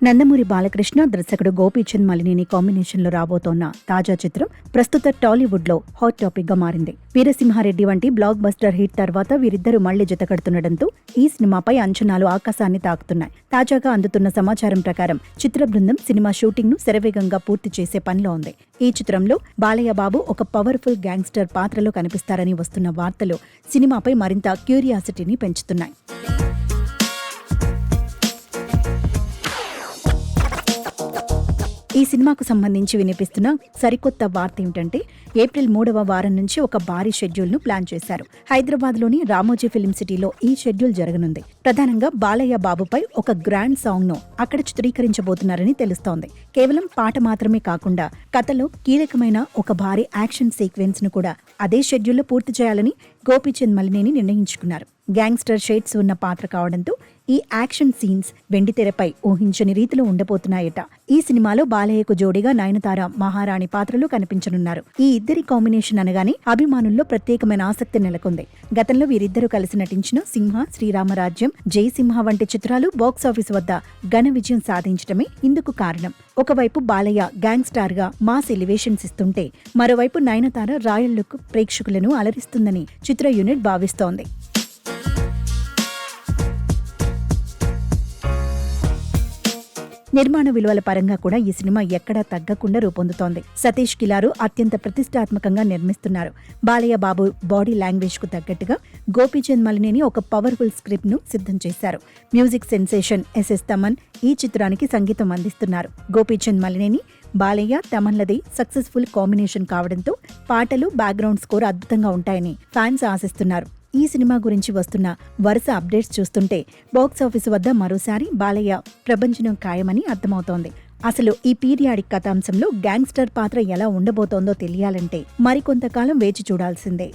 నందమూరి బాలకృష్ణ, దర్శకుడు గోపీచంద్ మలినేని కాంబినేషన్లో రాబోతోన్న తాజా చిత్రం ప్రస్తుత టాలీవుడ్లో హాట్ టాపిక్గా మారింది. వీరసింహారెడ్డి వంటి బ్లాక్ బస్టర్ హిట్ తర్వాత వీరిద్దరూ మళ్లీ జతకడుతుండటంతో ఈ సినిమాపై అంచనాలు ఆకాశాన్ని తాకుతున్నాయి. తాజాగా అందుతున్న సమాచారం ప్రకారం చిత్ర బృందం సినిమా షూటింగ్ను శరవేగంగా పూర్తి చేసే పనిలో ఉంది. ఈ చిత్రంలో బాలయ్య బాబు ఒక పవర్ఫుల్ గ్యాంగ్స్టర్ పాత్రలో కనిపిస్తారని వస్తున్న వార్తలు సినిమాపై మరింత క్యూరియాసిటీని పెంచుతున్నాయి. ఈ సినిమాకు సంబంధించి వినిపిస్తున్న సరికొత్త వార్త ఏమిటంటే, ఏప్రిల్ 3వ వారం నుంచి ఒక భారీ షెడ్యూల్ను ప్లాన్ చేశారు. హైదరాబాద్లోని రామోజీ ఫిల్మ్ సిటీలో ఈ షెడ్యూల్ జరగనుంది. ప్రధానంగా బాలయ్య బాబుపై ఒక గ్రాండ్ సాంగ్ను అక్కడ చిత్రీకరించబోతున్నారని తెలుస్తోంది. కేవలం పాట మాత్రమే కాకుండా కథలో కీలకమైన ఒక భారీ యాక్షన్ సీక్వెన్స్ ను కూడా అదే షెడ్యూల్లో పూర్తి చేయాలని గోపీచంద్ మలినేని నిర్ణయించుకున్నారు. గ్యాంగ్స్టర్ షేడ్స్ ఉన్న పాత్ర కావడంతో ఈ యాక్షన్ సీన్స్ వెండితెరపై ఊహించని రీతిలో ఉండబోతున్నాయట. ఈ సినిమాలో బాలయ్యకు జోడీగా నయనతార మహారాణి పాత్రలో కనిపించనున్నారు. ఈ ఇద్దరి కాంబినేషన్ అనగానే అభిమానుల్లో ప్రత్యేకమైన ఆసక్తి నెలకొంది. గతంలో వీరిద్దరూ కలిసి నటించిన సింహ, శ్రీరామరాజ్యం, జయసింహ వంటి చిత్రాలు బాక్సాఫీస్ వద్ద ఘన విజయం సాధించడమే ఇందుకు కారణం. ఒకవైపు బాలయ్య గ్యాంగ్ స్టార్ గా మాస్ ఎలివేషన్స్ ఇస్తుంటే, మరోవైపు నయనతార రాయల్ లుక్ ప్రేక్షకులను అలరిస్తుందని చిత్ర యూనిట్ భావిస్తోంది. నిర్మాణ విలువల పరంగా కూడా ఈ సినిమా ఎక్కడా తగ్గకుండా రూపొందుతోంది. సతీష్ కిలారు అత్యంత ప్రతిష్టాత్మకంగా నిర్మిస్తున్నారు. బాలయ్య బాబు బాడీ లాంగ్వేజ్ కు తగ్గట్టుగా గోపీచంద్ మలినేని ఒక పవర్ఫుల్ స్క్రిప్ట్ ను సిద్ధం చేశారు. మ్యూజిక్ సెన్సేషన్ ఎస్ఎస్ తమన్ ఈ చిత్రానికి సంగీతం అందిస్తున్నారు. గోపీచంద్ మలినేని, బాలయ్య, తమన్లది సక్సెస్ఫుల్ కాంబినేషన్ కావడంతో పాటలు, బ్యాక్గ్రౌండ్ స్కోర్ అద్భుతంగా ఉంటాయని ఫ్యాన్స్ ఆశిస్తున్నారు. ఈ సినిమా గురించి వస్తున్న వరుస అప్డేట్స్ చూస్తుంటే బాక్సాఫీసు వద్ద మరోసారి బాలయ్య ప్రభంజనం ఖాయమని అర్థమవుతోంది. అసలు ఈ పీరియాడిక్ కథాంశంలో గ్యాంగ్స్టర్ పాత్ర ఎలా ఉండబోతోందో తెలియాలంటే మరికొంతకాలం వేచి చూడాల్సిందే.